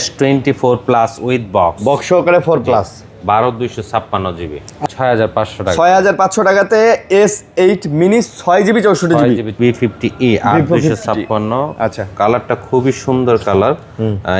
S24 plus with box box সহকারে 4 plus 12 256 GB 6500 টাকা 6500 টাকাতে S8 mini 6GB 64GB B50E 8256। আচ্ছা, কালারটা খুবই সুন্দর কালার,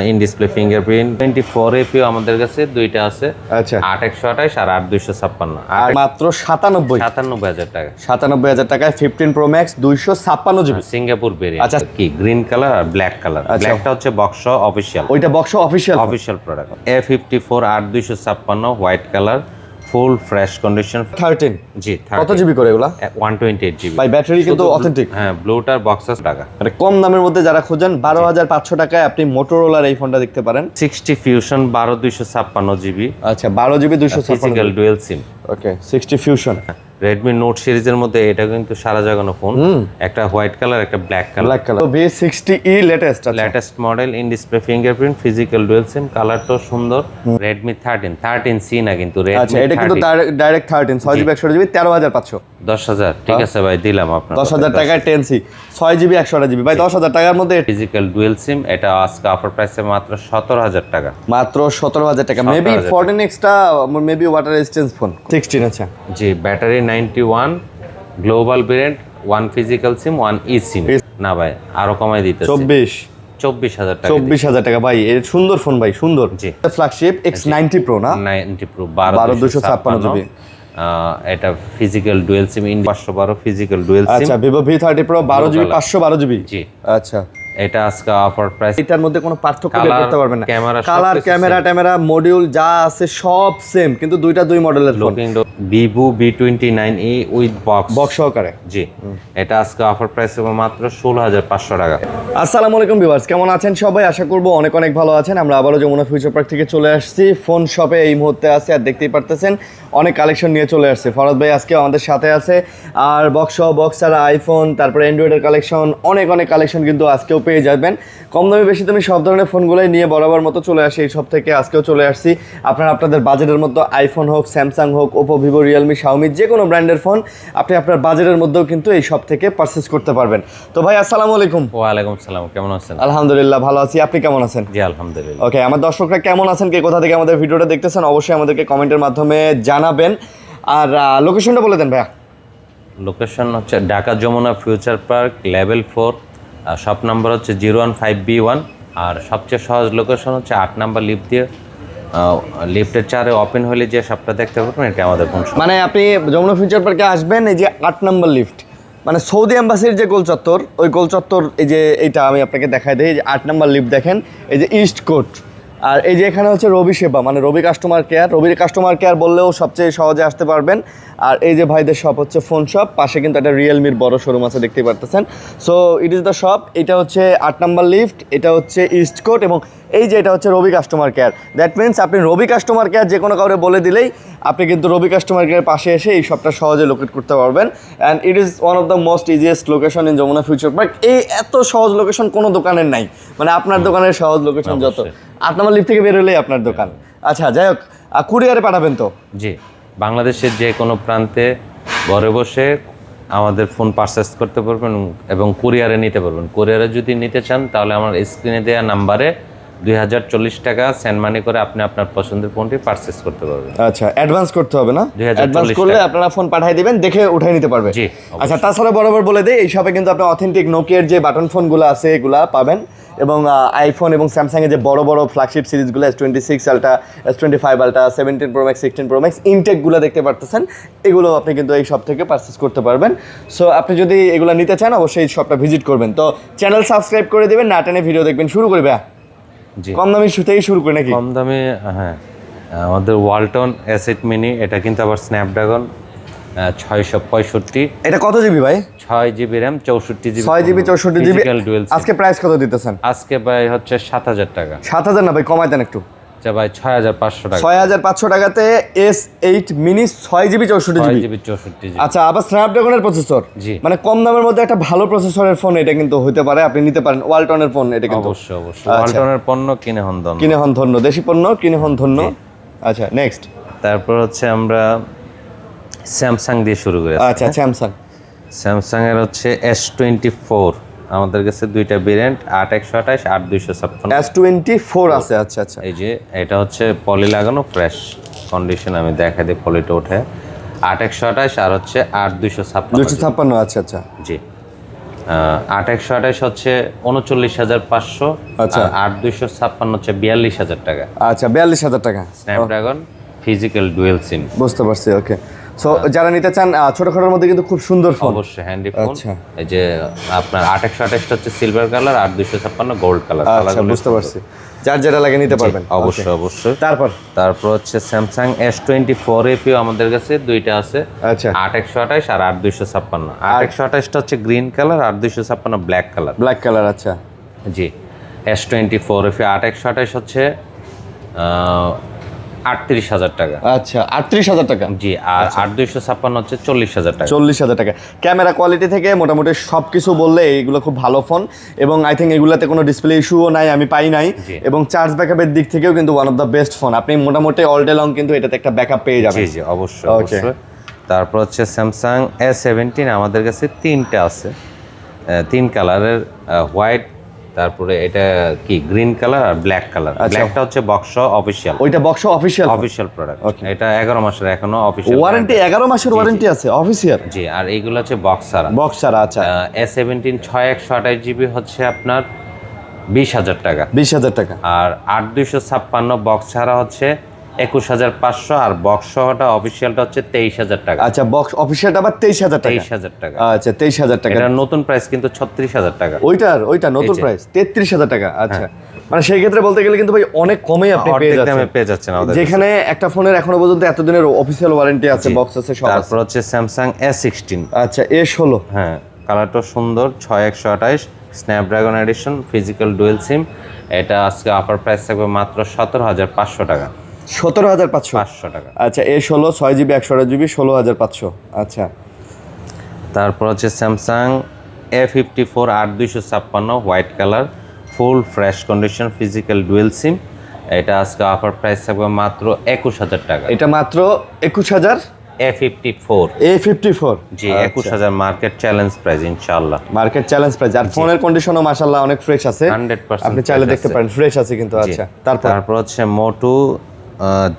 ইন ডিসপ্লে ফিঙ্গারপ্রিন্ট। 24 এপিও আমাদের কাছে দুইটা আছে। আচ্ছা, 8128 আর 8256 আর মাত্র 97000 টাকা। 97000 টাকায় 15 pro max 256GB Singapore variant. আচ্ছা, কি গ্রিন কালার আর ব্ল্যাক কালার। ব্ল্যাকটা হচ্ছে বক্স অফিশিয়াল, ওইটা box official product. A54 8256 white colour, full fresh condition. 13 জি, কত জিবি করে এগুলা? 128 জিবি। ভাই ব্যাটারি কিন্তু অথেন্টিক। হ্যাঁ, ব্লুটার বক্সেস টাকা। মানে কম দামের মধ্যে যারা খোঁজেন 12500 টাকায় আপনি মোটরোলার এই ফোনটা দেখতে পারেন। 60 ফিউশন 12256 জিবি। আচ্ছা, 12GB 256 physical dual SIM. Okay, 60 fusion. Redmi note সিরিজের মধ্যে এটা কিন্তু সারা জাগানো ফোন। একটা হোয়াইট কালার, একটা black colour. V60E latest latest model, in display fingerprint, physical dual SIM. কালারটাও সুন্দর। রেডমি 13C না কিন্তু রেডমি। আচ্ছা, এটা কিন্তু ডাইরেক্ট 13 6GB 128GB 13500। 10000 ঠিক আছে ভাই, দিলাম আপনার 10000 টাকায় 10C 6GB 128GB ভাই 10000 টাকার মধ্যে ফিজিক্যাল ডুয়াল সিম। এটা আজকে অফার প্রাইসে মাত্র 17000 টাকা। মাত্র 17000 টাকা। মেবি 14X টা মেবি ওয়াটার রেজিস্ট্যান্স ফোন। 16 আচ্ছা। জি, battery 91, global variant, 1 physical SIM 1 e SIM. না ভাই, আরো কমাই দিতেছি। 24000 টাকা। 24000 টাকা ভাই, এর সুন্দর ফোন ভাই, সুন্দর। জি, ফ্ল্যাগশিপ X90 Pro না? 90 Pro 12256 জিবি। এটা ফিজিক্যাল ডুয়াল সিম, 512 ফিজিক্যাল ডুয়াল সিম। আচ্ছা, Vivo V30 Pro 12GB 512GB। জি, আচ্ছা। এটা আজকে অফার প্রাইস। এটার মধ্যে কোনো পার্থক্য বের করতে পারবেন না। কালার, ক্যামেরা মডিউল যা আছে সব সেম, কিন্তু দুইটা দুই মডেলের phone. Vivo V29e with box সহকারে। জি, এটা আজকে অফার প্রাইস হবে মাত্র 16500 টাকা। আসসালামু আলাইকুম ভিউয়ার্স, কেমন আছেন সবাই? আশা করব অনেক অনেক ভালো আছেন। আমরা আবারও যমুনা ফিউচার পার্ক থেকে চলে আসছি। ফোন শপে এই মুহূর্তে আছে, আর দেখতেই পারতেছেন অনেক কালেকশন নিয়ে চলে আসছে। ফরাদ ভাই আজকে আমাদের সাথে আছে। আর বক্স আর আইফোন, তারপরে অ্যান্ড্রয়েডের কালেকশন, অনেক কালেকশন কিন্তু আজকেও পেয়ে যাবেন। কম দামি বেশি দামি সব ধরনের ফোনগুলোই নিয়ে বরাবর মতো চলে আসি এই সব থেকে। আজকেও চলে আসছি। আপনারা আপনাদের বাজেটের মধ্যে আইফোন হোক, স্যামসাং হোক, ওপো, ভিভো, রিয়েলমি, শাওমি, যে কোনো ব্র্যান্ডের ফোন আপনি আপনার বাজেটের মধ্যেও কিন্তু এই সব থেকে পারচেস করতে পারবেন। তো ভাই আসসালামু আলাইকুম। ওয়ালাইকুম আসসালাম, কেমন আছেন? আলহামদুলিল্লাহ ভালো আছি, আপনি কেমন আছেন? জি আলহামদুলিল্লাহ। ওকে, আমার দর্শকরা কেমন আছেন, কে কোথা থেকে আমাদের ভিডিওটা দেখতেছেন অবশ্যই আমাদেরকে কমেন্টের মাধ্যমে জানাবেন। আর লোকেশনটা বলে দেন ভাইয়া। লোকেশন হচ্ছে Dhaka Jamuna future park level 4, shop number হচ্ছে 015B1। আর সবচেয়ে সহজ লোকেশন হচ্ছে 8 নাম্বার লিফট দিয়ে, লিফটের 4-এ ওপেন হলে যে শপটা দেখতে পাবেন, এটা আমাদের কোন শপ। মানে আপনি যমুনা ফিউচার পার্কে আসবেন, এই যে 8 নাম্বার লিফট, মানে সৌদি এম্বাসির যে গোল চত্বর, ওই গোল চত্বর, এই যে এইটা আমি আপনাকে দেখাই দিই। এই যে 8 নাম্বার লিফট দেখেন, এই যে ইস্ট কোর্ট। আর এই যে এখানে হচ্ছে রবি সেবা, মানে রবি কাস্টমার কেয়ার। রবির কাস্টমার কেয়ার বললেও সবচেয়ে সহজে আসতে পারবেন। আর এই যে ভাইদের শপ হচ্ছে ফোন শপ, পাশে কিন্তু একটা রিয়েলমির বড় শোরুম আছে, দেখতেই পারতেছেন। So it is the shop. এটা হচ্ছে 8 নাম্বার লিফট, এটা হচ্ছে ইস্ট কোর্ট, এবং এই যে এটা হচ্ছে রবি কাস্টমার কেয়ার। দ্যাট মিনস আপনি রবি কাস্টমার কেয়ার যে কোনো কাউরে বলে দিলেই আপনি কিন্তু রবি কাস্টমার কেয়ার পাশে এসে এই শপটা সহজে লোকেট করতে পারবেন। And it is one of the most easiest location in Jamuna future park. এই এত সহজ লোকেশন কোনো দোকানের নাই, মানে আপনার দোকানের সহজ লোকেশন যত 8 নম্বর লিফট থেকে বের হলেই আপনার দোকান। আচ্ছা, যাই হোক, কুরিয়ারে পাঠাবেন তো? জি, বাংলাদেশের যে কোনো প্রান্তে ঘরে বসে আমাদের ফোন পারচেস করতে পারবেন এবং কুরিয়ারে নিতে পারবেন। কুরিয়ারে যদি নিতে চান তাহলে আমার স্ক্রিনে দেওয়া নাম্বারে 2040 টাকা সেন্ড মানি করে আপনি আপনার পছন্দের ফোনটি পারচেস করতে পারবেন। আচ্ছা, অ্যাডভান্স করতে হবে না? 2040 অ্যাডভান্স করলে আপনারা ফোন পাঠিয়ে দিবেন, দেখে উঠাই নিতে পারবে। জি, আচ্ছা, তাছাড়া বরাবর বলে দেই, এই শপে কিন্তু আপনি অথেন্টিক নোকিয়ার যে বাটন ফোনগুলো আছে এগুলা পাবেন, এবং আইফোন এবং স্যামসাংয়ের যে বড় বড় ফ্ল্যাগশিপ সিরিজগুলো S26 ultra, S25 ultra, 17 Pro Max, 16 Pro Max ইনটেকগুলো দেখতে পারতেছেন, এগুলো আপনি কিন্তু এই শপ থেকে পারচেস করতে পারবেন। সো আপনি যদি এগুলো নিতে চান অবশ্যই এই শপটা ভিজিট করবেন। তো চ্যানেল সাবস্ক্রাইব করে দেবেন, না টেনে ভিডিও দেখবেন। শুরু করবে কম দামি শুতেই শুরু করে নাকি? কম দামে, হ্যাঁ, আমাদের ওয়ালটন S8 মিনি, এটা কিন্তু আবার স্ন্যাপড্রাগন 665। এটা কত জিবি ভাই? 6GB RAM, 64GB, 6GB 64GB। আজকে প্রাইস কত দিতেছেন? আজকে ভাই হচ্ছে 7000 টাকা। 7000 না ভাই, কমাই দেন একটু। আচ্ছা ভাই, 6500 টাকা। 6500 টাকাতে S8 মিনি 6GB 64GB। আচ্ছা, আবার স্ন্যাপড্রাগনের প্রসেসর। জি, মানে কম দামের মধ্যে একটা ভালো প্রসেসরের ফোন এটা কিন্তু হতে পারে, আপনি নিতে পারেন। ওয়ালটনের ফোন এটা কিন্তু অবশ্যই ওয়ালটনের পণ্য কিনে হন ধন্য, দেশি পণ্য কিনে হন ধন্য। আচ্ছা, নেক্সট। তারপর হচ্ছে আমরা স্যামসাং দিয়ে শুরু করি। আচ্ছা, স্যামসাং এর হচ্ছে S24 আমাদের কাছে দুইটা ভেরিয়েন্ট 8128 8256 S24 আছে, আচ্ছা আচ্ছা। এই যে এটা হচ্ছে পলি লাগানো ফ্রেশ কন্ডিশন, আমি দেখাই দিই পলিটা ওঠে 8128 আর হচ্ছে 8256 256, আচ্ছা আচ্ছা। জি 8128 হচ্ছে 39,500, আচ্ছা। আর 8256 হচ্ছে 42,000 টাকা। আচ্ছা 42,000 টাকা। স্ন্যাপড্রাগন ফিজিক্যাল ডুয়েল সিম। বুঝতে পারছি, ওকে। সো যারা নিতে চান ছোটখাটোর মধ্যে কিন্তু খুব সুন্দর ফোন, অবশ্যই হ্যান্ডি ফোন। আচ্ছা। এই যে আপনার 8128 হচ্ছে সিলভার কালার আর 256 গোল্ড কালার। আচ্ছা বুঝতে পারছি, যার যেটা লাগে নিতে পারবেন। অবশ্যই অবশ্যই। তারপর হচ্ছে স্যামসাং S24 FE আমাদের কাছে দুইটা আছে, আচ্ছা 8128 আর 8256। 8128টা হচ্ছে গ্রিন কালার আর 256 ব্ল্যাক কালার। ব্ল্যাক কালার, আচ্ছা জি S24 FE 8128 হচ্ছে 38,000 টাকা। আচ্ছা 38,000 টাকা। জি আর 8256 হচ্ছে 40,000 টাকা। 40,000 টাকা। ক্যামেরা কোয়ালিটি থেকে মোটামুটি সব কিছু বললে এইগুলো খুব ভালো ফোন, এবং আই থিঙ্ক এগুলোতে কোনো ডিসপ্লে ইস্যুও নাই, আমি পাই নাই। এবং চার্জ ব্যাকআপের দিক থেকেও কিন্তু one of the best phone. আপনি মোটামুটি অল ডে লং কিন্তু এটাতে একটা ব্যাকআপ পেয়ে যাবেন। জি জি অবশ্যই অবশ্যই। তারপর হচ্ছে স্যামসাং S17 আমাদের কাছে তিনটা আছে, তিন কালারের, হোয়াইট, তারপরে এটা কি গ্রিন কালার আর ব্ল্যাক কালার। ব্ল্যাকটা হচ্ছে বক্স অফিশিয়াল, ওইটা বক্স অফিশিয়াল অফিশিয়াল প্রোডাক্ট। এটা 11 মাসের এখনো অফিশিয়াল ওয়ারেন্টি, 11 মাসের ওয়ারেন্টি আছে অফিশিয়াল। জি আর এইগুলো হচ্ছে বক্স ছাড়া। বক্স ছাড়া, আচ্ছা। S17 6128 জিবি হচ্ছে আপনার 20,000 টাকা। 20,000 টাকা। আর 8256 বক্স ছাড়া হচ্ছে 21,500, আর বক্স সহটা অফিশিয়ালটা হচ্ছে 23,000 টাকা। আচ্ছা বক্স অফিশিয়ালটা আবার 23,000 টাকা। 23,000 টাকা। আচ্ছা 23,000 টাকা। এটা নতুন প্রাইস কিন্তু 36,000 টাকা। ওইটা নতুন প্রাইস 33,000 টাকা। আচ্ছা মানে সেই ক্ষেত্রে বলতে গেলে কিন্তু ভাই অনেক কমেই আপনি পেয়ে যাচ্ছেন আমাদের যেখানে একটা ফোনের এখনো পর্যন্ত এতদিনের অফিশিয়াল ওয়ারেন্টি আছে, বক্স আছে, সব আছে। তারপর হচ্ছে স্যামসাং S16। আচ্ছা S16, হ্যাঁ কালারটা সুন্দর, 6128 Snapdragon addition physical dual SIM. এটা আজকে অফার প্রাইস থাকবে মাত্র 17,500 টাকা। 17,500 টাকা। আচ্ছা A16 6GB 128GB 16,500। আচ্ছা তারপর হচ্ছে Samsung A54 8256 white colour full fresh condition physical dual SIM. এটা আজকে অফার প্রাইস থাকবে মাত্র 21,000 টাকা। এটা মাত্র 21,000। A54 জি 21,000 মার্কেট চ্যালেঞ্জ প্রাইস ইনশাআল্লাহ। Market challenge price. আর ফোনের কন্ডিশনও মাশাআল্লাহ অনেক ফ্রেশ আছে, 100% আপনি চাইলে দেখতে পারেন, ফ্রেশ আছে কিন্তু। আচ্ছা তারপর হচ্ছে মোটো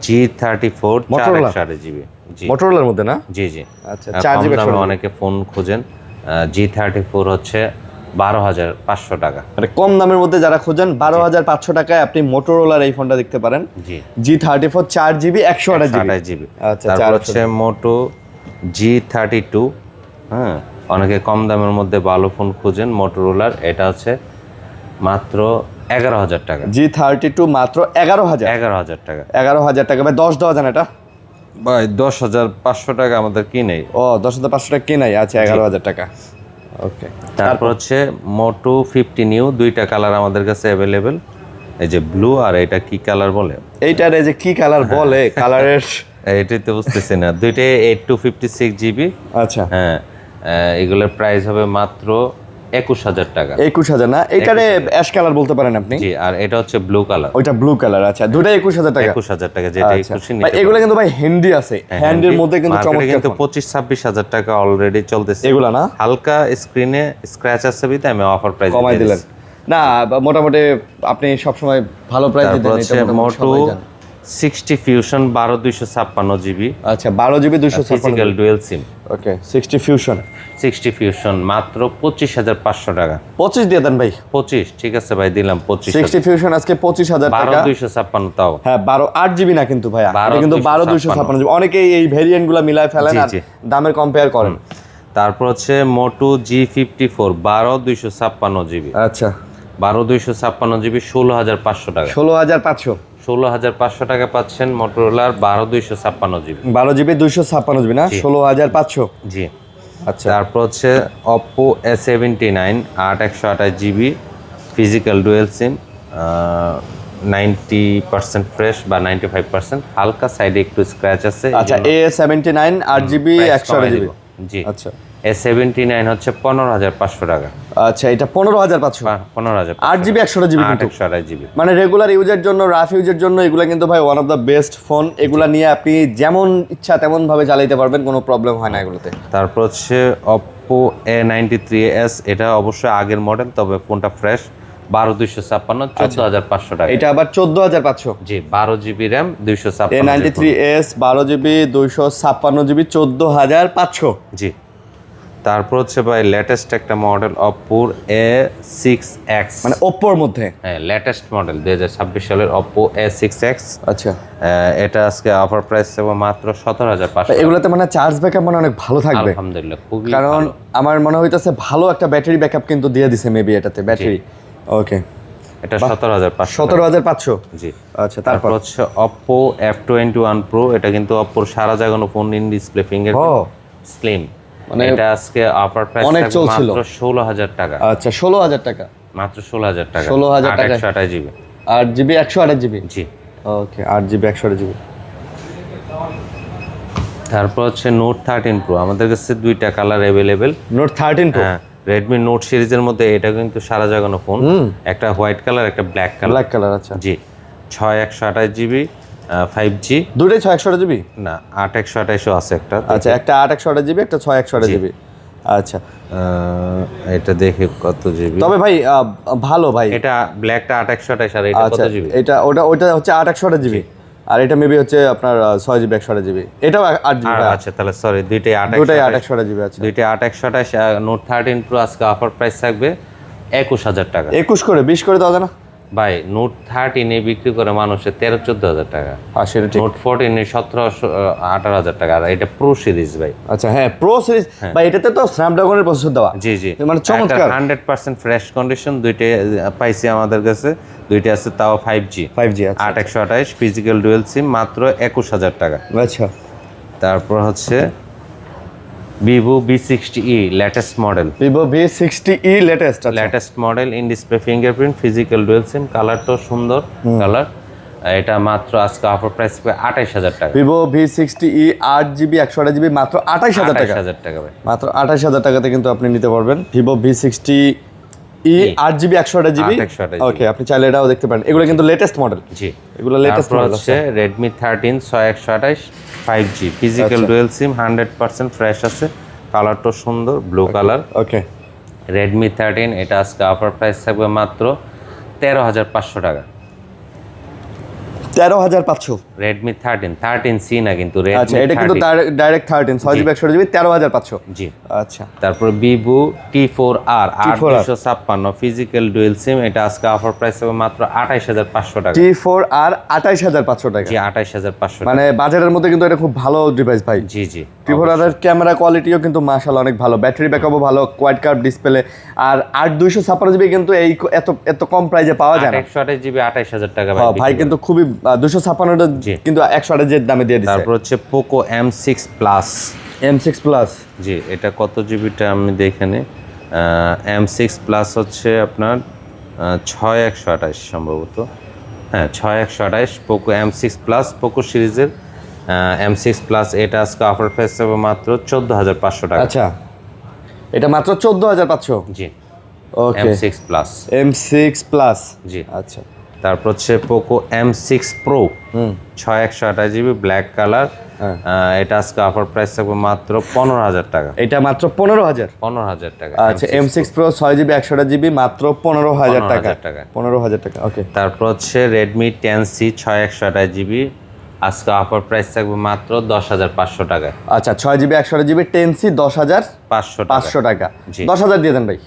G34 4/8GB। জি মোটরোলার মধ্যে না? জি জি আচ্ছা 4GB অনেকে ফোন খোঁজেন। G34 হচ্ছে 12,500 টাকা। মানে কম দামের মধ্যে যারা খোঁজেন 12,500 টাকায় আপনি মোটরোলার এই ফোনটা দেখতে পারেন। জি G34 4GB 128GB। আচ্ছা তারপর হচ্ছে মোটো G32। হ্যাঁ অনেকে কম দামের মধ্যে ভালো ফোন খোঁজেন মোটরোলার, এটা হচ্ছে মাত্র 11,000 টাকা। G32 মাত্র 11,000 টাকা। 11,000 টাকা ভাই 10 দেওয়া যান এটা ভাই 10,500 টাকা আমাদের কি নেই। ও 10,500 টাকা কেনাই। আচ্ছা 11,000 টাকা। ওকে তারপর হচ্ছে মোটো 50 নিউ, দুইটা কালার আমাদের কাছে অ্যাভেলেবেল, এই যে ব্লু আর এটা কি কালার বলে, এইটার এই যে কি কালার বলে, কালারের এটাই তো বুঝতেছি না। দুইটাই 8256GB। আচ্ছা হ্যাঁ এগুলোর প্রাইস হবে মাত্র 21,000 টাকা। 21,000 না, এইটারে অ্যাশ কালার বলতে পারেন আপনি। জি আর এটা হচ্ছে ব্লু কালার। ওইটা ব্লু কালার। আচ্ছা দুটাই 21,000 টাকা। 21,000 টাকা, যেটা খুশি নিতে। এগুলো কিন্তু ভাই হ্যান্ডি আছে, হ্যান্ডির মধ্যে কিন্তু চমৎকার, কিন্তু 25-26,000 টাকা অলরেডি চলতেছে এগুলা না। হালকা স্ক্রিনে স্ক্র্যাচ আছে বিতে আমি অফার প্রাইস কমাই দিলেন না, মোটামুটি আপনি সবসময় ভালো প্রাইস দিতেন। এটা মোটো 60 ফিউশন 12/256GB। আচ্ছা 12GB 256 ফিজিক্যাল ডুয়েল সিম। ওকে 60 ফিউশন মাত্র 25,500 টাকা। 25 দিয়ে দেন ভাই। 25 ঠিক আছে ভাই, দিলাম 25। 60 ফিউশন আজকে 25,000 টাকা। 12/256 তাও। হ্যাঁ 8GB না কিন্তু ভাইয়া, এটা কিন্তু 12/256। অনেকেই এই ভেরিয়েন্ট গুলো মিলায় ফেলেন আর দামের কম্পেয়ার করেন। তারপর হচ্ছে মোটো G54 12/256GB। আচ্ছা 12/256GB 16,500 টাকা। 16,500 টাকা পাচ্ছেন মোটরোলার 12/256GB। 12GB 256GB না, 16,500। জি আচ্ছা তারপর হচ্ছে Oppo A79 8/128GB physical dual SIM, 90% fresh বা 95%, হালকা সাইডে একটু স্ক্র্যাচ আছে। আচ্ছা A79 8GB 128GB। জি আচ্ছা A79 হচ্ছে 15,500 টাকা। আচ্ছা এটা 15,500। 15,000 8GB 128GB কিন্তু 128GB মানে রেগুলার ইউজের জন্য, রাফ ইউজের জন্য এগুলা কিন্তু ভাই one of the best phone. এগুলা নিয়ে আপনি যেমন ইচ্ছা তেমন ভাবে চালাতে পারবেন, কোনো প্রবলেম হয় না এগুলোতে। তারপর হচ্ছে Oppo Oppo A93s, এটা অবশ্যই আগের মডেল, তবে ফোনটা ফ্রেশ। 12256, 14500 টাকা। এটা আবার 14500। জি, 12 GB RAM, 256 A93s 12 GB 256 GB 14500। জি। তারপর হচ্ছে ভাই লেটেস্ট একটা মডেল Oppo A6x, মানে ওপ্পোর মধ্যে। হ্যাঁ লেটেস্ট মডেল 2026 সালের Oppo A6x। আচ্ছা, এটা আজকে অফার প্রাইস হবে মাত্র 17500। এগুলোতে মানে চার্জ ব্যাকআপ মানে অনেক ভালো থাকবে আলহামদুলিল্লাহ, খুবই কারণ ভালো। আমার মনে হইতেছে ভালো একটা ব্যাটারি ব্যাকআপ কিন্তু দিয়ে দিছে মেবি এটাতে ব্যাটারি। ওকে, এটা 17500। 17500। জি। আচ্ছা, তারপর তারপর হচ্ছে Oppo F21 Pro, এটা কিন্তু Oppoর সারা জাগানো phone, in display fingerprint slim. মানে এটা আজকে অফার প্রাইস অনেক থাকবে চলছিল। মাত্র 16000 টাকা। আচ্ছা, 16000 টাকা। মাত্র 16000 টাকা। 16000 টাকা। 128GB। 8GB 128GB। জি। ওকে, 8GB 128GB। তারপর হচ্ছে Note 13 Pro, আমাদের কাছে দুইটা কালার অ্যাভেলেবেল। নোট 13 Pro, হ্যাঁ, Redmi Note সিরিজের মধ্যে এটা কিন্তু সারা জাগানো ফোন, একটা হোয়াইট কালার, একটা ব্ল্যাক কালার। Black colour. আচ্ছা, জি। 6128GB 5G, দুটোই 6 128GB। না 8128ও আছে একটা। আচ্ছা, একটা 8 128GB, একটা 6 128GB। আচ্ছা, এটা দেখে কত জিবি। তবে ভাই ভালো ভাই। এটা ব্ল্যাকটা 8128, আর এটা আচ্ছা, কত জিবি? এটা ওটা হচ্ছে 8 128GB, আর এটা মেবি হচ্ছে আপনার 6GB 128GB। এটাও 8GB। আচ্ছা, তাহলে সরি, দুইটাই 2টাই 8 8128। 128GB। আচ্ছা, দুইটাই 8128। নোট 13 প্রো আজকে অফার প্রাইস থাকবে 21000 টাকা। 21 করে 20 করে দেওয়া যায় না? ভাই নোট 13 এ বিক্রি করে মানুষের 13-14 হাজার টাকা। হ্যাঁ, সেটা ঠিক। নোট 14 এ 17-18 হাজার টাকা, আর এটা প্রো সিরিজ ভাই। আচ্ছা, হ্যাঁ, প্রো সিরিজ ভাই, এটাতে তো স্ন্যাপড্রাগনের প্রসেসর দেওয়া। জি জি, মানে চমৎকার। 100% ফ্রেশ কন্ডিশন, দুইটাই পাইছি আমাদের কাছে। দুইটা আছে তাও 5G। 5G। আচ্ছা, 8128 ফিজিক্যাল ডুয়েল সিম, মাত্র 21000 টাকা। আচ্ছা। তারপর হচ্ছে Vivo V60e latest model. Vivo V60e latest. আচ্ছা, latest model, in display fingerprint, physical dual SIM, কালারটাও সুন্দর কালার। এটা মাত্র আজকে অফার প্রাইস 28000 টাকা। Vivo V60e 8GB 128GB মাত্র 28000 টাকা। 28000 টাকা ভাই। মাত্র 28000 টাকাতে কিন্তু আপনি নিতে পারবেন Vivo V60e 8GB 128GB। 128GB। ওকে, আপনি চাইলে এটাও দেখতে পারেন। এগুলো কিন্তু লেটেস্ট মডেল। জি, এগুলো লেটেস্ট তারপর মডেল। হচ্ছে Redmi 13 6128 5G ফিজিক্যাল ডুয়েল সিম, 100% ফ্রেশ আছে, কালারটা সুন্দর ব্লু কালার। ওকে, Redmi 13, এটা আজকে অফার প্রাইস থাকবে মাত্র 13500 টাকা। 13500। Redmi 13C না কিন্তু, আচ্ছা, Redmi এটা কিন্তু 13। Direct 13 6GB 128GB 13500। জি। আচ্ছা, তারপর Vivo T4R 8256 physical dual SIM, এটা আজকে অফার প্রাইস হবে মাত্র 28500 টাকা। T4R 28500 টাকা। জি, 28500 মানে বাজারের মধ্যে কিন্তু এটা খুব ভালো ডিভাইস ভাই। জি জি। T4R এর ক্যামেরা কোয়ালিটিও কিন্তু মাশাআল্লাহ অনেক ভালো, ব্যাটারি ব্যাকআপও ভালো, কোয়াড কার্ভ ডিসপ্লে, আর 8256GB কিন্তু এই এত কম প্রাইসে পাওয়া যায় না। 128GB 28000 টাকা হ্যাঁ ভাই, কিন্তু খুবই 256 জি। কিন্তু 128 দামে দিয়ে দিচ্ছে। তারপর হচ্ছে Poco M6 Plus। M6 Plus। জি, এটা কত জিবিটা আমি দেখে নিই। M6 Plus হচ্ছে আপনার 6128 সম্ভবত। হ্যাঁ, 6128 Poco M6 Plus, Poco সিরিজের M6 Plus। এটা আজকে অফার প্রাইস হবে মাত্র 14500 টাকা। আচ্ছা, এটা মাত্র 14500। জি, ওকে, M6 Plus। M6 Plus। জি। আচ্ছা, তারপর হচ্ছে Poco M6 Pro 6128GB black colour. এটা আজকে অফার প্রাইস থাকবে মাত্র 15000 টাকা। এটা মাত্র 15000। 15000 টাকা। আচ্ছা, M6 Pro 6GB 128GB মাত্র 15000 টাকা। 15000 টাকা। 15000 টাকা। ওকে, তারপর হচ্ছে Redmi 10C 6128GB, আজকে অফার প্রাইস থাকবে মাত্র 10500 টাকা। আচ্ছা, 6GB 128GB 10C 500 টাকা। জি। 10000 দিয়ে দেন ভাই।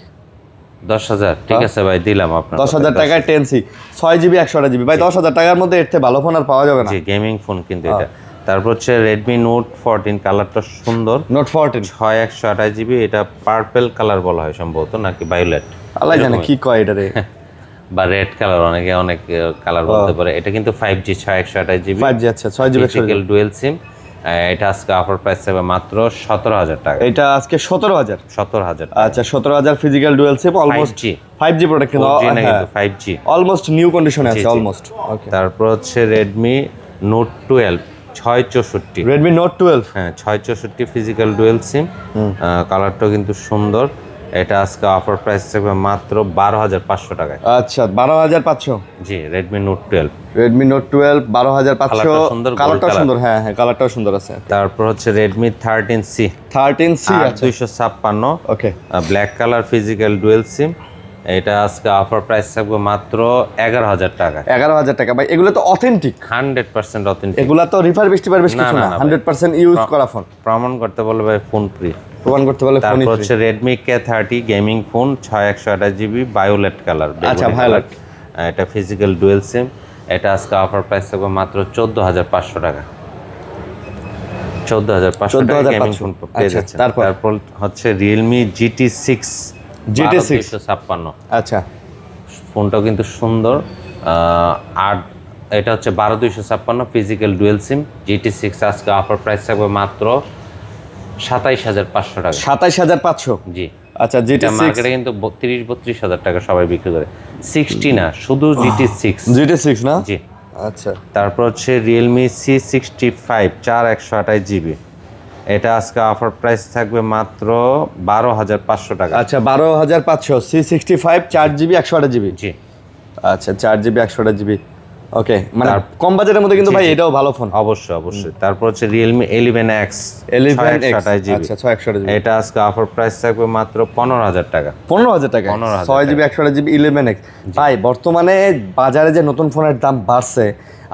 10000 ঠিক আছে ভাই, দিলাম আপনার 10000 টাকায় 10C 6GB 128GB ভাই, 10000 টাকার মধ্যে এর থেকে ভালো ফোন আর পাওয়া যাবে না। জি, গেমিং ফোন কিন্তু এটা। তারপর হচ্ছে Redmi Note 14, কালারটা সুন্দর, নোট 14। 6128GB। এটা পার্পল কালার বলা হয় সম্ভবত, নাকি ভায়োলেট, আল্লাহ জানে কি কয় এটারে। বা রেড কালার, অনেক কালার বলতে পারে। এটা কিন্তু 5G 6128GB 5G। আচ্ছা, 6GB ফিজিক্যাল ডুয়েল সিম। এটা আজকে অফার প্রাইস হবে মাত্র 17000 টাকা। এটা আজকে 17000। 17000। আচ্ছা, 17000 ফিজিক্যাল ডুয়াল সিম, অলমোস্ট 5G প্রোডাক্ট কিন্তু 4G না কিন্তু 5G। অলমোস্ট নিউ কন্ডিশনে আছে জি। অলমোস্ট। ওকে, তারপর হচ্ছে Redmi Note 12 664। Redmi Note 12। হ্যাঁ, 664 ফিজিক্যাল ডুয়েল সিম, কালারটাও কিন্তু সুন্দর। এটা আজকে অফার প্রাইস থাকবে মাত্র 12,500 টাকায়। আচ্ছা 12,500। জি, রেডমি নোট 12। Redmi note 12 12,500। কালারটা সুন্দর, কালারটাও gold সুন্দর, হ্যাঁ হ্যাঁ কালারটাও সুন্দর আছে। তারপর হচ্ছে রেডমি 13C 13C। আচ্ছা 256, ওকে। Black colour physical dual SIM. এটা আজকে অফার প্রাইস থাকবে মাত্র 11,000 টাকা। 11,000 টাকা ভাই, এগুলো তো অথেন্টিক, 100% অথেন্টিক। এগুলা তো রিফারবিশ টিফারবিশ কিছু না, 100% ইউজ করা ফোন। প্রমাণ করতে বলবে ভাই ফোন ফ্রি। প্রমাণ করতে বলে ফোনই তারপর ফ্রি। হচ্ছে Redmi K30 gaming phone 6128GB violet colour. আচ্ছা, violet। এটা ফিজিক্যাল ডুয়েল সিম। এটা আজকে অফার প্রাইস থাকবে মাত্র 14,500 টাকা। 14,500 টাকা গেমিং ফোন পেয়ে আচ্ছা, যাচ্ছেন। তারপর তারপর হচ্ছে রিয়েলমি GT6 12,256। আচ্ছা ফোনটাও কিন্তু সুন্দর। আর এটা হচ্ছে 12,256 ফিজিক্যাল ডুয়েল সিম GT6। আজকে অফার প্রাইস থাকবে মাত্র 27,500 টাকা। 27,500। জি। আচ্ছা এটা GT6 মার্কেটে কিন্তু 32-32 হাজার টাকা সবাই বিক্রি করে। 60 না, শুধু GT6। GT6 না? জি। আচ্ছা তারপর হচ্ছে রিয়েলমি C65 4128GB। এটা আজকে অফার প্রাইস থাকবে মাত্র 12,500 টাকা। আচ্ছা 12,500 C65 4GB 128GB। জি। আচ্ছা 4GB 128GB। ওকে, মানে কম বাজেটের মধ্যে কিন্তু ভাই এটাও ভালো ফোন। অবশ্যই অবশ্যই। তারপর হচ্ছে রিয়েলমি 11X 11X। আচ্ছা 628GB। এটা আজকে অফার প্রাইস থাকবে মাত্র 15,000 টাকা। 15,000 টাকা 15,000 6GB 128GB 11X। ভাই বর্তমানে বাজারে যে নতুন ফোনের দাম বাড়ছে,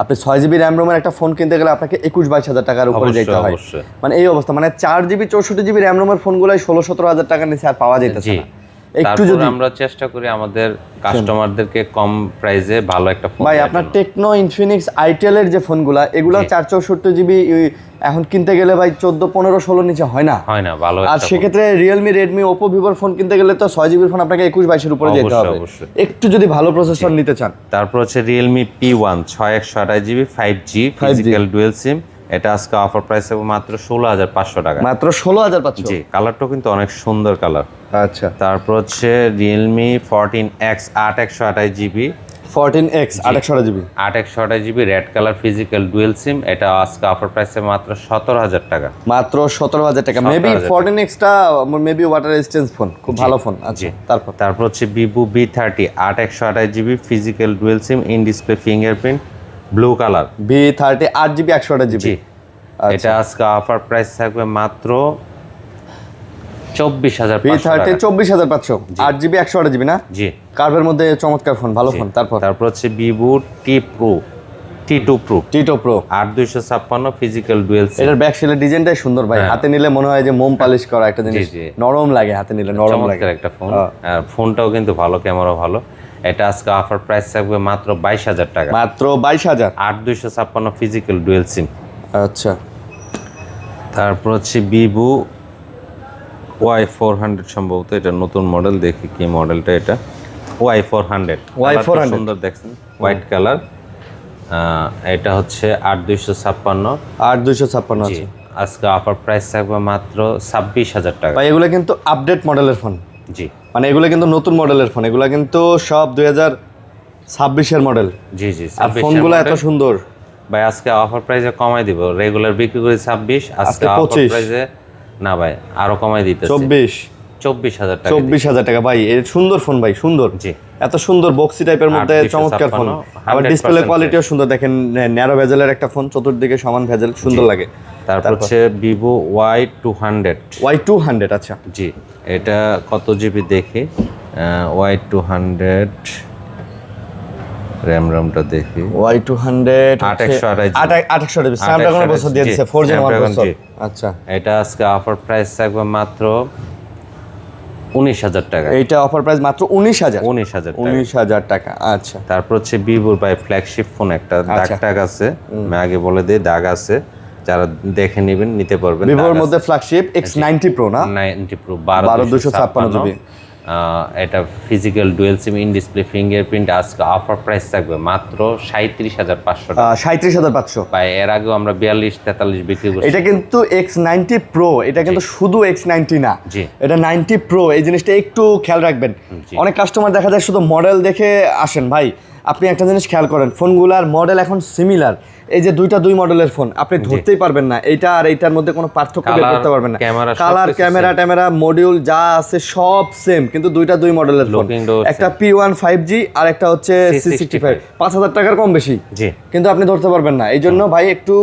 আপনি 6GB র্যাম রোমের একটা ফোন কিনতে গেলে আপনাকে 21-22 হাজার টাকার উপরে যেতে হয়। অবশ্যই। মানে এই অবস্থা, মানে 4GB 64GB র্যাম রোমের ফোনগুলো 16-17 হাজার টাকার নিচে আর পাওয়া যাইতেছে না। একটু যদি আমরা চেষ্টা করি আমাদের কাস্টমারদেরকে কম প্রাইসে ভালো একটা ফোন। ভাই আপনার টেকনো ইনফিনিক্স আইটেল এর যে ফোনগুলা, এগুলো 464GB এখন কিনতে গেলে ভাই 14, 15, 16 নিচে হয় না ভালো। আর সেক্ষেত্রে রিয়েলমি, রেডমি, ওপো, ভিভোর ফোন কিনতে গেলে তো 6GB ফোন আপনাকে 21-22 উপরে যেতে হবে একটু যদি ভালো প্রসেসর নিতে চান। তারপর হচ্ছে Realme P1 6128GB 5G physical dual SIM. এটা আজকে অফার প্রাইস হবে মাত্র 16,500 টাকা। মাত্র 16,500। জি, কালারটাও কিন্তু অনেক সুন্দর কালার। আচ্ছা তারপর হচ্ছে Realme 14X 8128GB 14X 8128GB 8128GB red colour physical dual SIM. এটা আজকে অফার প্রাইসে মাত্র 17,000 টাকা। মাত্র 17,000 টাকা। মেবি 14X টা মেবি ওয়াটার রেজিস্ট্যান্স ফোন, খুব ভালো ফোন। আচ্ছা তারপর হচ্ছে Vivo V30 8128GB physical dual SIM in display fingerprint blue colour. V30 8GB 128GB। এটা আজকে অফার প্রাইস থাকবে মাত্র 24,500 V30 24,500 8GB 128GB না? জি। কার্ভের মধ্যে চমৎকার ফোন, ভালো ফোন। তারপর হচ্ছে ভিভো T2 Pro টিটো প্রো 8256 ফিজিক্যাল ডুয়েল সিম। এটার ব্যাক সেলের ডিজাইনটাই সুন্দর ভাই, হাতে নিলে মনে হয় যে মোম পালিশ করা একটা জিনিস, নরম লাগে হাতে নিলে, নরম লাগে। চমৎকার একটা ফোন। আর ফোনটাও কিন্তু ভালো, ক্যামেরা ভালো। এটা আজকে অফার প্রাইস থাকবে মাত্র 22,000 টাকা। মাত্র 22,000 8256 ফিজিক্যাল ডুয়েল সিম। আচ্ছা তারপর হচ্ছে ভিভো Y400 সম্ভবত এটা নতুন মডেল, দেখি কি মডেলটা। এটা Y400 সুন্দর দেখছেন, হোয়াইট কালার। এটা হচ্ছে 8256 8256 আছে। আজকে অফার প্রাইস থাকবে মাত্র 26,000 টাকা। ভাই এগুলো কিন্তু আপডেট মডেলের ফোন। জি, মানে এগুলো কিন্তু নতুন মডেলের ফোন, এগুলো কিন্তু সব 2026 মডেল। জি জি। আর ফোনগুলো এত সুন্দর ভাই, আজকে অফার প্রাইসে কমাই দিব। রেগুলার বিক্রি করি 26, আজকে অফার প্রাইসে না ভাই আরো কমাই দিতেছি 24,000 টাকা। 24,000 টাকা ভাই, এর সুন্দর ফোন ভাই, সুন্দর। জি, এত সুন্দর বক্সি টাইপের মধ্যে চমৎকার ফোন। আবার ডিসপ্লে কোয়ালিটিও সুন্দর, দেখেন ন্যারো ভেজেলের একটা ফোন, চতুর্দিকে সমান ভেজেল, সুন্দর লাগে। তারপর হচ্ছে ভিভো Y200 Y200। আচ্ছা জি, এটা কত জিবি দেখি। Y200 র্যামটা দেখি। Y200 828GB স্ন্যাপড্রাগন প্রসেসর দিয়ে দিয়েছে 4 Gen 1 প্রসেসর। আচ্ছা এটা আজকে অফার প্রাইস থাকবে মাত্র 19,000 টাকা। এইটা অফার প্রাইস মাত্র 19,000 টাকা। আচ্ছা তারপর হচ্ছে ভিভোর ভাই ফ্ল্যাগশিপ ফোন একটা, দাগ আছে, আমি আগে বলে দিই, দাগ আছে, যারা দেখে নেবেন নিতে পারবেন। ভিভোর মধ্যে ফ্ল্যাগশিপ X90 Pro না? 90 Pro 12256GB। এটা physical dual SIM in display fingerprint. আজকে অফার প্রাইস থাকবে মাত্র 37,500 টাকা। 37,500 ভাই, এর আগেও আমরা 42-43 বিক্রি করছি। এটা কিন্তু X90 Pro, এটা কিন্তু শুধু X90 না, এটা 90 Pro। এই জিনিসটা একটু খেয়াল রাখবেন। অনেক কাস্টমার দেখা যায় শুধু মডেল দেখে আসেন ভাই, আপনি একটা জিনিস খেয়াল করেন, ফোনগুলার মডেল এখন সিমিলার। এই যে দুই মডেলের ফোন, আপনি ধরতেই পারবেন না এইটা আর এইটার মধ্যে কোনো পার্থক্য বের করতে পারবেন না। কালার, ক্যামেরা ট্যামেরা, মডিউল যা আছে সব সেম, কিন্তু দুই মডেলের ফোন। একটা P1 5G আর একটা হচ্ছে C65, 5,000 টাকার কম বেশি, কিন্তু আপনি ধরতে পারবেন না। এই জন্য ভাই একটু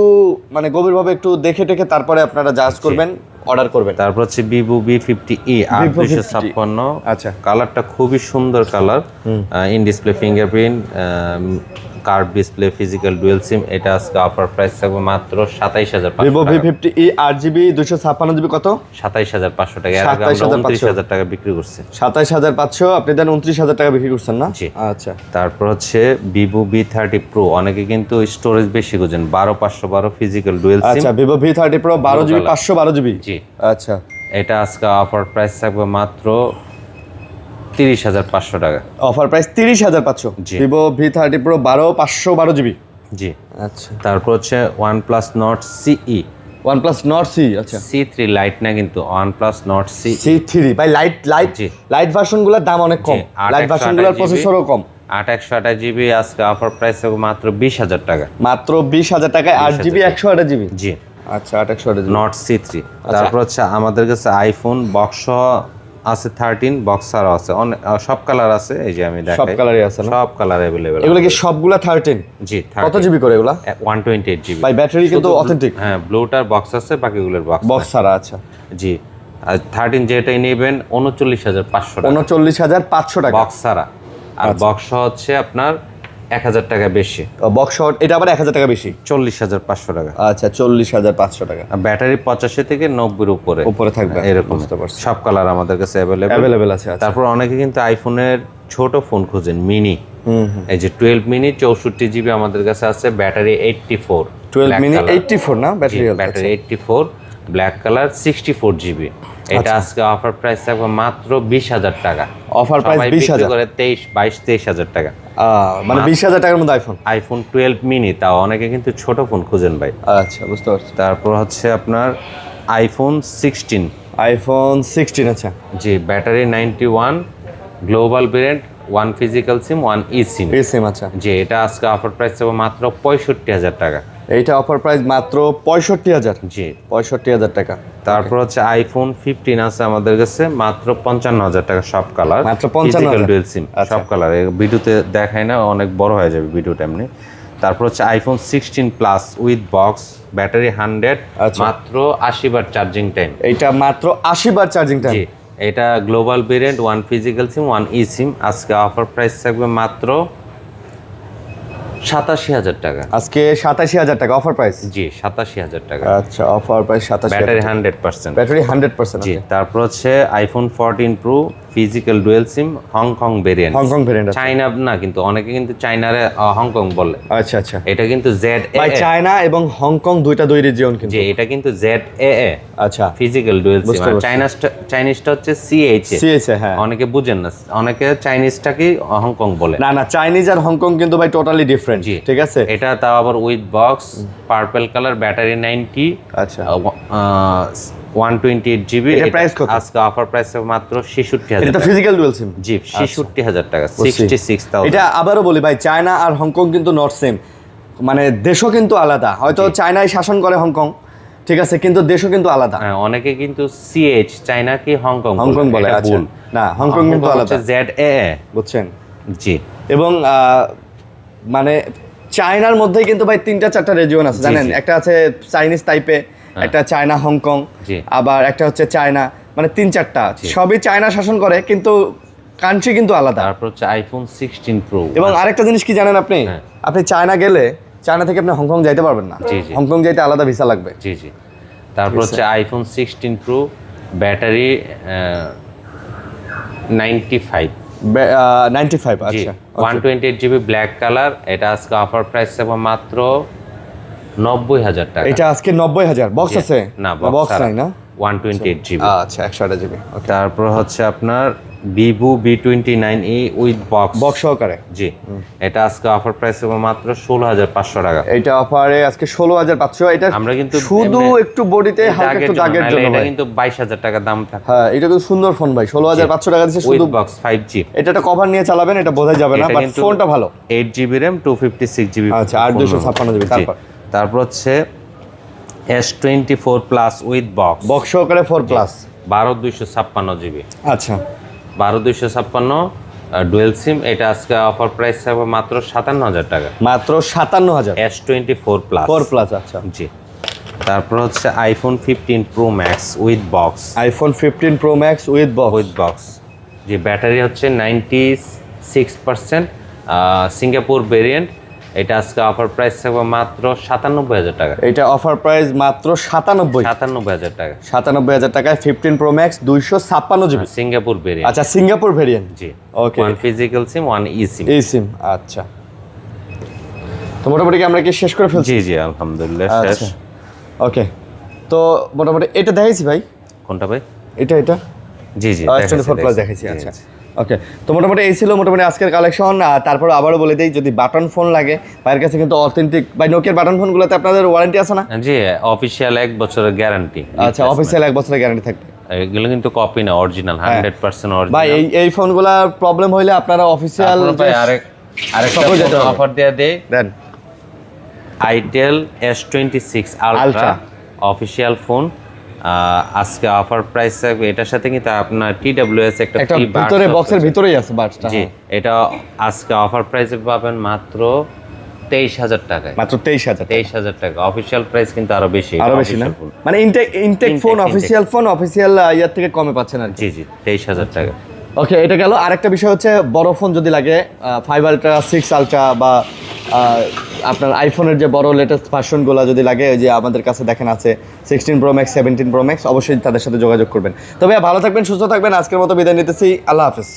মানে গভীরভাবে একটু দেখে টেখে তারপরে আপনারা জাজ করবেন, অর্ডার করবেন। তারপর হচ্ছে Vivo V50e 8256। আচ্ছা, কালারটা খুবই সুন্দর colour, in display fingerprint, curve display, physical dual SIM. এটা আজকে অফার প্রাইস থাকবে মাত্র 27500 Vivo V50e 8GB 256GB কত? 27500 টাকা। এর আগে আমরা 29000 টাকা বিক্রি করছি। 27500, আপনি দেন 29000 টাকা বিক্রি করছেন না? জি। আচ্ছা, তারপর হচ্ছে Vivo V30 Pro, অনেকে কিন্তু স্টোরেজ বেশি খোঁজেন, 12512 ফিজিক্যাল ডুয়েল সিম। আচ্ছা, Vivo V30 Pro 12GB 512GB। জি। আচ্ছা, এটা আজকে অফার প্রাইস থাকবে মাত্র 30500 টাকা। Offer price 30500। জি। Vivo V30 Pro 512GB। জি। আচ্ছা, তারপর হচ্ছে OnePlus Nord CE। OnePlus Nord C। আচ্ছা, C3 লাইট না, কিন্তু OnePlus Nord CE। C3 ভাই, জি। লাইট ভার্সনগুলোর দাম অনেক কম, লাইট ভার্সনগুলোর প্রসেসরও কম। 8/128GB আজকে অফার প্রাইস হবে মাত্র 20000 টাকা। মাত্র 20000 টাকায় 8GB 128GB। জি। আচ্ছা, 828GB। Nord C3। তারপর হচ্ছে আমাদের কাছে আইফোন বক্স আছে 13, বক্সারও আছে, সব কালার আছে। এই যে আমি দেখাই, সব কালারই আছে না? সব কালার अवेलेबल। এগুলো কি সবগুলা 13? জি। কত জিবি করে এগুলা? 128GB। ভাই ব্যাটারি কিন্তু অথেন্টিক। হ্যাঁ, ব্লুটার বক্স আছে, বাকিগুলোর বক্স ছাড়া। আচ্ছা, জি। আর 13 যেটাই নেবেন 39500 টাকা, 39500 টাকা বক্স ছাড়া। আর বক্স হচ্ছে আপনার 1000 টাকা বেশি। বক্স শট, এটা আবার 1000 টাকা বেশি, 40500 টাকা। আচ্ছা, 40500 টাকা। আর ব্যাটারি 85 থেকে 90 এর উপরে থাকবে, এরকম। বুঝতে পারছি। সব কালার আমাদের কাছে অ্যাভেলেবেল আছে। আচ্ছা, তারপর অনেকে কিন্তু আইফোনের ছোট ফোন খোঁজেন, মিনি। এই যে 12 মিনি 64GB আমাদের কাছে আছে, ব্যাটারি 84। 12 মিনি 84 না battery? Battery 84, black colour, 64GB। এটা আজকে অফার প্রাইস থাকবে মাত্র 20000 টাকা। অফার প্রাইস 20000 করে 23000 টাকা। মানে 20000 টাকার মধ্যে আইফোন 12 মিনি, তাও অনেকে কিন্তু ছোট ফোন খুঁজেন ভাই। আচ্ছা, বুঝতে পারছি। তারপর হচ্ছে আপনার আইফোন 16। আইফোন 16। আচ্ছা, জি। Battery 91, global variant, 1 physical SIM 1 e SIM. আচ্ছা, জি। এটা আজকে অফার প্রাইস হবে মাত্র 65000 টাকা। এইটা অফার প্রাইস মাত্র 65000। জি। 65000 টাকা। তারপর হচ্ছে আইফোন 15 আছে আমাদের কাছে, মাত্র 55000 টাকা, সব কালার, মাত্র 55000 ডুয়েল সিম, সব কালার। ভিডিওতে দেখায় না, অনেক বড় হয়ে যাবে ভিডিওটা এমনি। তারপর হচ্ছে iPhone 16 plus with box, battery 100, মাত্র 80 বার চার্জিং টাইম। এইটা মাত্র 80 বার চার্জিং টাইম। জি। এটা global variant, 1 physical SIM 1 e SIM. আজকে অফার প্রাইস থাকবে মাত্র 87000 টাকা। আজকে 87000 টাকা অফার প্রাইস। জি, 87000 টাকা। আচ্ছা, অফার প্রাইস 87000। ব্যাটারি 100%। ব্যাটারি 100%। জি। তারপর হচ্ছে আইফোন 14 প্রো ফিজিক্যাল ডুয়েল সিম, হংকং ভেরিয়েন্ট। হংকং ভেরিয়েন্ট, চাইনা না, কিন্তু অনেকে কিন্তু চাইনারে হংকং বলে। আচ্ছা আচ্ছা। এটা কিন্তু ভাই চায়না এবং হংকং দুইটা দুই রিজিয়ন কিন্তু। জি। এটা কিন্তু ZAA। আচ্ছা, ফিজিক্যাল ডুয়েল সিম। আর চাইনিজটা হচ্ছে CHA। হ্যাঁ, অনেকে বুঝেন না, অনেকে চাইনিজটাকে হংকং বলে। না চাইনিজ আর হংকং কিন্তু ভাই টোটালি ডিফারেন্ট। ঠিক আছে। এটা তাও আবার with box, purple colour, battery 90। আচ্ছা, 128GB। এটা প্রাইস কত? আজকে অফার প্রাইস মাত্র 66000। এটা ফিজিক্যাল ডুয়াল সিম। জি, 66000 টাকা, 66000। এটা আবারও বলি ভাই, চায়না আর হংকং কিন্তু নট সেম, মানে দেশও কিন্তু আলাদা। হয়তো চায়নায় শাসন করে হংকং, ঠিক আছে, কিন্তু দেশও কিন্তু আলাদা। হ্যাঁ, অনেকে কিন্তু চাইনাকে হংকং বলে। আচ্ছা, না, হংকং কিন্তু আলাদা, ZAA, বুঝছেন? জি। এবং মানে চায়নার মধ্যেই কিন্তু ভাই 3-4টা রিজিয়ন আছে, জানেন? একটা আছে চাইনিজ তাইপে, একটা চায়না হংকং, আবার একটা হচ্ছে চায়না, মানে 3-4টা। সবই চায়না শাসন করে, কিন্তু কান্ট্রি কিন্তু আলাদা। তারপর হচ্ছে আইফোন 16 প্রো। এবং আরেকটা জিনিস কি জানেন আপনি? আপনি চায়না গেলে, চায়না থেকে আপনি হংকং যাইতে পারবেন না। হংকং যাইতে আলাদা ভিসা লাগবে। জি জি। তারপর হচ্ছে আইফোন 16 প্রো, ব্যাটারি 95। 95। আচ্ছা, 128GB ব্ল্যাক কালার। এটা আজকে অফার প্রাইস হবে মাত্র 90000 টাকা। এটা আজকে 90000। বক্স আছে? না, বক্স নাই না। 128GB। আচ্ছা, 128GB। তারপর হচ্ছে আপনার Vivo V29e with box box সহকারে। জি, এটা আজকে অফার প্রাইস হবে মাত্র 16,500 টাকা। এটা অফারে আজকে 16,500। এটা আমরা কিন্তু শুধু একটু বডিতে হালকা একটু দাগের জন্য এটা ভাই। কিন্তু 22,000 টাকা দাম থাকে। হ্যাঁ, এটা কিন্তু সুন্দর ফোন ভাই, 16,500 টাকা দিচ্ছে উইথ শুধু বক্স 5G। এটা একটা কভার নিয়ে চালাবেন, এটা বোঝা যাবে না, এটা বাট কিন্তু ফোনটা ভালো। 8GB RAM 256GB। আচ্ছা, 8/256GB। তারপর হচ্ছে S24 plus with box box সহকারে 4 প্লাস 12/256GB। আচ্ছা, 12/256 ডুয়েল সিম। এটা আজকে অফার প্রাইস থাকবে মাত্র 57,000 টাকা। মাত্র 57,000। S24 plus 4 plus. আচ্ছা, জি। তারপর হচ্ছে iPhone 15 pro max with box. IPhone 15 pro max with box. With box G. Battery হচ্ছে 96%, সিঙ্গাপুর ভেরিয়েন্ট। এটা আজকে অফার প্রাইস থাকবে মাত্র 97,000 টাকা। এটা অফার প্রাইস মাত্র 97,000 টাকা। 97,000 টাকায় 15 pro max 256GB। Singapore variant. আচ্ছা, সিঙ্গাপুর ভেরিয়েন্ট। জি, ওকে। ওয়ান ফিজিক্যাল সিম, ওয়ান ই সিম। এই সিম। আচ্ছা, তো মোটামুটি কি আমরা কি শেষ করে ফেলছি? জি জি, আলহামদুলিল্লাহ শেষ। আচ্ছা, ওকে। তো মোটামুটি এটা দেখাইছি ভাই। কোনটা ভাই? এটা জি জি, 24 প্লাস দেখাইছি। জি, আচ্ছা, জি। ওকে। তো মোটামুটি এই ছিল মোটামুটি আজকের কালেকশন। তারপর আবারও বলে দিই, যদি বাটন ফোন লাগে ভাইয়ের কাছে কিন্তু অথেন্টিক ভাই নোকিয়ার বাটন ফোনগুলোতে আপনাদের ওয়ারেন্টি আছে না? জি, অফিসিয়াল 1 বছরের গ্যারান্টি। আচ্ছা, অফিসিয়াল 1 বছরের গ্যারান্টি থাকবে। এগুলো কিন্তু কপি না, অরিজিনাল, 100% ভাই অরিজিনাল। এই ফোনগুলোর প্রবলেম হইলে আপনারা অফিসিয়াল ভাই আরেকটা অফার দেয়া দেই। দেন। Itel S26 Ultra ultra official phone. আজকে অফার প্রাইস থাকবে, এটার সাথে কিন্তু আপনার TWS একটা একটা ফ্রি ভিতরে বক্সের ভিতরেই আছে বাটসটা। জি, এটা আজকে অফার প্রাইসে পাবেন মাত্র 23,000 টাকায়। মাত্র 23,000। 23,000 টাকা। অফিসিয়াল প্রাইস কিন্তু আরো বেশি। আরো বেশি না? official phone। মানে ইনটেক ফোন, অফিসিয়াল ফোন, অফিসিয়াল ইয়ার থেকে কমে পাচ্ছেন আর কি। জি জি, 23,000 টাকা। ওকে, এটা গেল। আরেকটা বিষয় হচ্ছে বড় ফোন যদি লাগে, 5 আলট্রা, 6 আলট্রা বা আপনার আইফোনের যে বড় লেটেস্ট ভার্সনগুলো যদি লাগে, ওই যে আমাদের কাছে দেখেন আছে 16 প্রো ম্যাক্স, 17 প্রো ম্যাক্স, অবশ্যই তাদের সাথে যোগাযোগ করবেন। তবে ভালো থাকবেন, সুস্থ থাকবেন। আজকের মতো বিদায় নিতেছি। আল্লাহ হাফেজ।